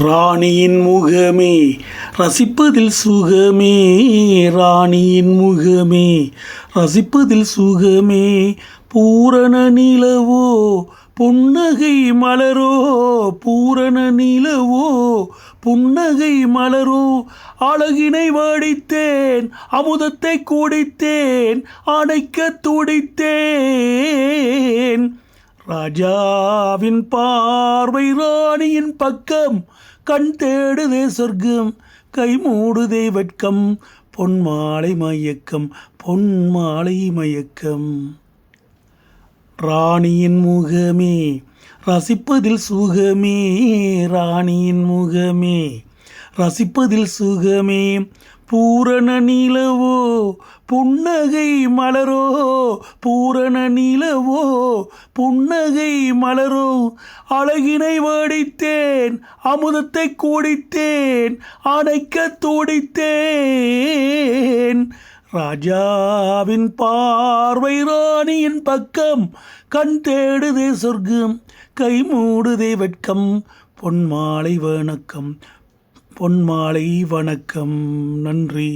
ராணியின் முகமே ரசிப்பதில் சுகமே, ராணியின் முகமே ரசிப்பதில் சுகமே. பூரண நிலவோ புன்னகை மலரோ, பூரண நிலவோ புன்னகை மலரோ. அழகினை வடித்தேன், அமுதத்தை குடித்தேன், அணைக்க துடித்தேன். ராஜாவின் பார்வை ராணியின் பக்கம், கண் தேடுதே சொர்க்கம், கை மூடுதே வெட்கம். பொன்மாலை மயக்கம், பொன்மாலை மயக்கம். ராணியின் முகமே ரசிப்பதில் சுகமே, ராணியின் முகமே ரசிப்பதில் சுகமே. பூரண நிலவோ புன்னகை மலரோ, பூரண நிலவோ புன்னகை மலரோ. அழகினை வடித்தேன், அமுதத்தை குடித்தேன், அணைக்க துடித்தேன். ராஜாவின் பார்வை ராணியின் பக்கம், கண் தேடுதே சொர்க்கம், கை மூடுதே வெட்கம். பொன்மாலை வணக்கம், பொன்மாலை வணக்கம். நன்றி.